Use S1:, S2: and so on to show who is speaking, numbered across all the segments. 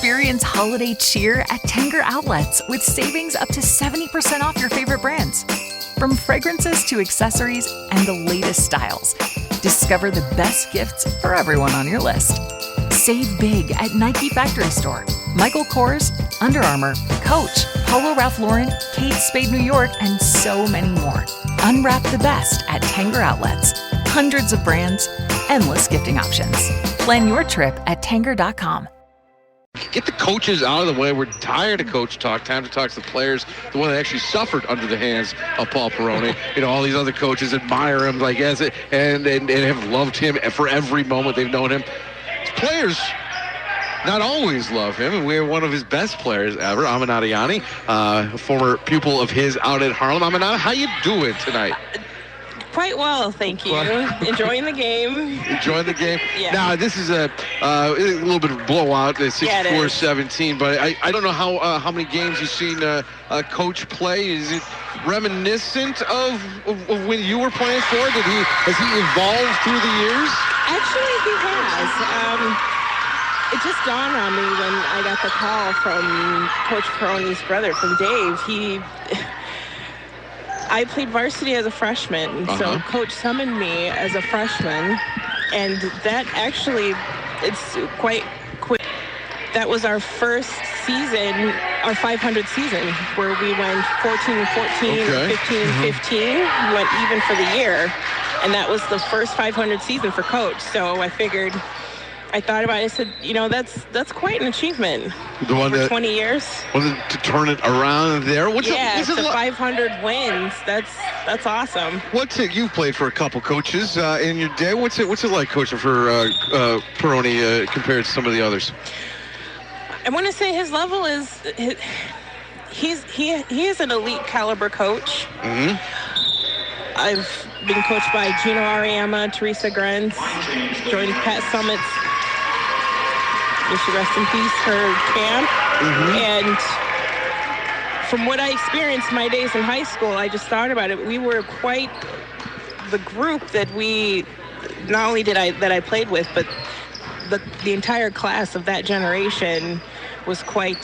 S1: Experience holiday cheer at Tanger Outlets with savings up to 70% off your favorite brands. From fragrances to accessories and the latest styles, discover the best gifts for everyone on your list. Save big at Nike Factory Store, Michael Kors, Under Armour, Coach, Polo Ralph Lauren, Kate Spade New York, and so many more. Unwrap the best at Tanger Outlets. Hundreds of brands, endless gifting options. Plan your trip at Tanger.com.
S2: Get the coaches out of the way. We're tired of coach talk. Time to talk to the players, the one that actually suffered under the hands of Paul Perrone. All these other coaches admire him and have loved him for every moment they've known him. His players not always love him, and we're one of his best players ever, Aminata Yanni, a former pupil of his out at Harlem. Aminata, how you doing tonight?
S3: Quite well, thank you. Enjoying the game.
S2: Enjoying the game?
S3: Yeah.
S2: Now, this is a little bit of a blowout, 64-17, but I don't know how many games you've seen Coach play. Is it reminiscent of when you were playing for? Has he evolved through the years?
S3: Actually, he has. It just dawned on me when I got the call from Coach Perrone's brother, from Dave. I played varsity as a freshman, so Coach summoned me as a freshman, and that actually, it's quite quick. That was our first season, our 500 season, where we went 14-14, 15-15, we went even for the year, and that was the first 500 season for Coach, so I thought about it. I said, that's quite an achievement.
S2: The one
S3: for 20 years.
S2: To turn it around there. What's
S3: 500 wins. That's awesome.
S2: You've played for a couple coaches in your day. What's it like coaching for Perrone compared to some of the others?
S3: I want to say his level is he is an elite caliber coach. Mm-hmm. I've been coached by Gino Ariema, Teresa Grenz, joined Pat Summit's, may she rest in peace, her camp. Mm-hmm. And from what I experienced my days in high school, I just thought about it. We were quite the group that not only did I played with, but the entire class of that generation was quite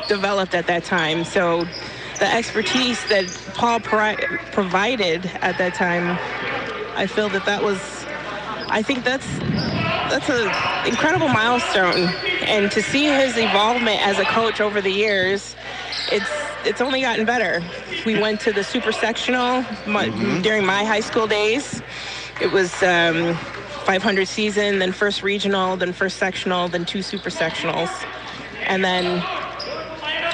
S3: developed at that time. So the expertise that Paul provided at that time, I feel I think that's an incredible milestone. And to see his evolvement as a coach over the years, it's only gotten better. We went to the super sectional during my high school days. It was 500 season, then first regional, then first sectional, then 2 super sectionals. And then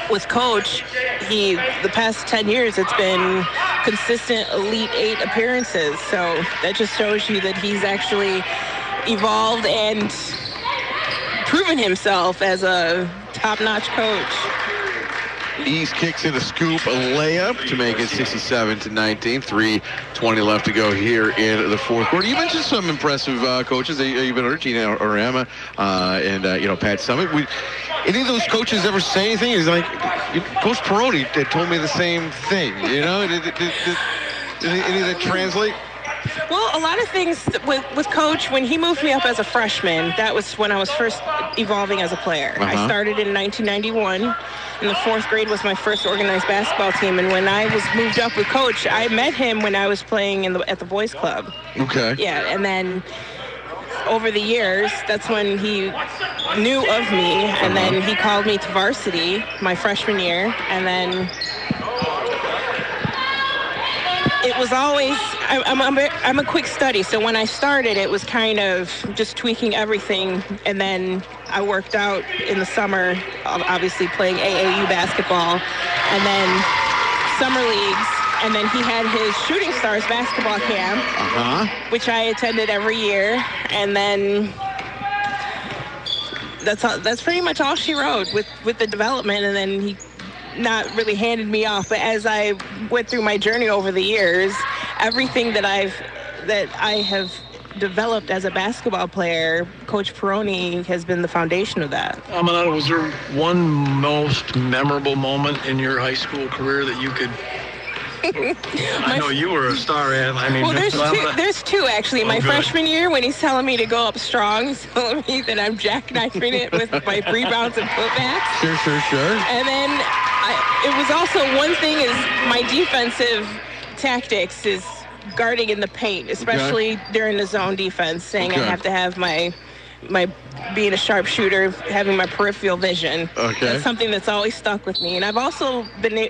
S3: with Coach, the past 10 years, it's been consistent Elite 8 appearances. So that just shows you that he's actually evolved and proven himself as a top-notch coach.
S2: East kicks in a scoop, a layup to make it 67-19. 3:20 left to go here in the fourth quarter. You mentioned some impressive coaches that you've been under, Gino Ariema and Pat Summit. Any of those coaches ever say anything? He's like, Coach Perrone told me the same thing. Did any of that translate?
S3: Well, a lot of things with Coach, when he moved me up as a freshman, that was when I was first evolving as a player. I started in 1991, and the 4th grade was my first organized basketball team. And when I was moved up with Coach, I met him when I was playing at the boys' club. Okay. Yeah, and then over the years, that's when he knew of me, and then he called me to varsity my freshman year, and then it was always, I'm a quick study, so when I started, it was kind of just tweaking everything, and then I worked out in the summer, obviously playing AAU basketball, and then summer leagues, and then he had his Shooting Stars basketball camp, which I attended every year, and then that's pretty much all she wrote with the development, and then he not really handed me off. But as I went through my journey over the years, everything that I have developed as a basketball player, Coach Perrone has been the foundation of that.
S4: Aminata, was there one most memorable moment in your high school career that you could I know you were a star, Ann. I mean,
S3: Well, there's two actually. My freshman year, when he's telling me to go up strong, he's telling me that I'm jackknifing it with my rebounds and putbacks.
S2: Sure.
S3: And then it was also one thing is my defensive tactics is guarding in the paint, especially during the zone defense, saying I have to have my being a sharpshooter, having my peripheral vision.
S2: Okay.
S3: That's something that's always stuck with me. And I've also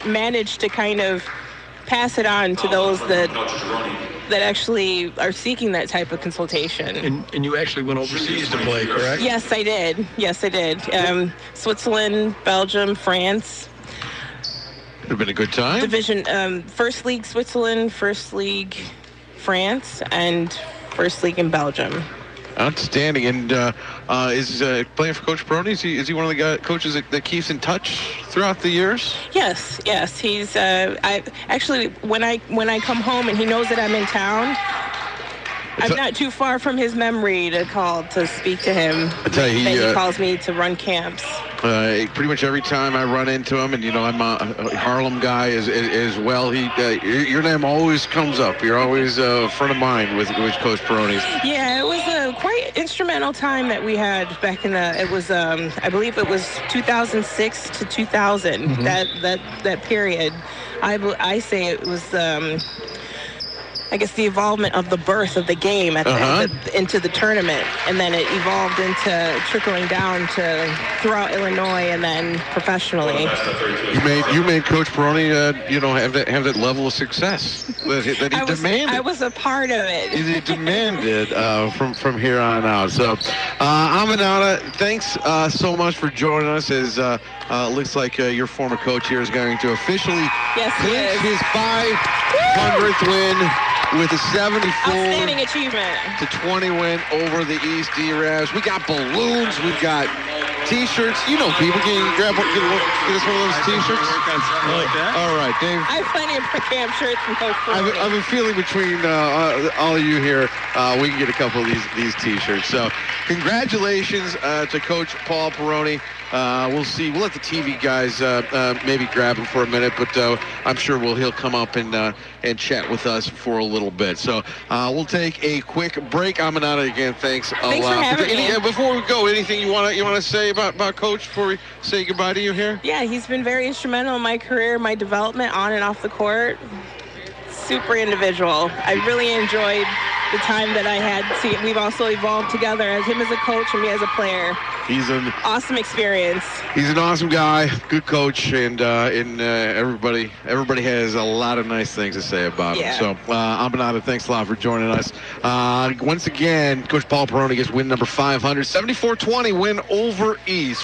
S3: managed to kind of pass it on to those that actually are seeking that type of consultation.
S4: And you actually went overseas to play, correct?
S3: Yes, I did. Switzerland, Belgium, France.
S2: It'd been a good time.
S3: Division, First League Switzerland, First League France, and First League in Belgium.
S2: Outstanding. And is playing for Coach Perrone, is he one of the coaches that keeps in touch throughout the years?
S3: Yes. He's I actually when I come home and he knows that I'm in town, I'm not too far from his memory to call to speak to him.
S2: I tell you,
S3: he calls me to run camps.
S2: Pretty much every time I run into him, and I'm a Harlem guy as well. Your name always comes up. You're always a friend of mine with Coach Perrone.
S3: Yeah, it was a quite instrumental time that we had back in the. It was I believe it was 2006 to 2000. Mm-hmm. That period. I say it was. I guess the involvement of the birth of the game into the tournament, and then it evolved into trickling down to throughout Illinois and then professionally.
S2: You made Coach Perrone, have that level of success that he demanded.
S3: I was a part of it.
S2: He demanded from here on out. So, Aminata, thanks so much for joining us. As looks like your former coach here is going to officially clinch his 500th win. With a 74
S3: outstanding achievement
S2: to 20 win over the East D-Ravs. We got balloons, we've got T-shirts. People, can you get us one of those T-shirts?
S4: I like that.
S2: All right, Dave.
S3: I have plenty of camp shirts from Coach Perrone.
S2: I have a feeling between all of you here, we can get a couple of these T-shirts. So, congratulations to Coach Paul Perrone. We'll see. We'll let the TV guys maybe grab him for a minute, but I'm sure he'll come up and chat with us for a little bit. So we'll take a quick break. Aminata, again, thanks a lot.
S3: Thanks for having me.
S2: Before we go, anything you want to say about Coach before we say goodbye to you here?
S3: Yeah, he's been very instrumental in my career, my development on and off the court. Super individual. I really enjoyed the time that I had. We've also evolved together as him as a coach and me as a player.
S2: He's an
S3: awesome experience.
S2: He's an awesome guy, good coach, and everybody has a lot of nice things to say about him. So, Aminata, thanks a lot for joining us. Once again, Coach Paul Perrone gets win number 500, 74-20 win over East.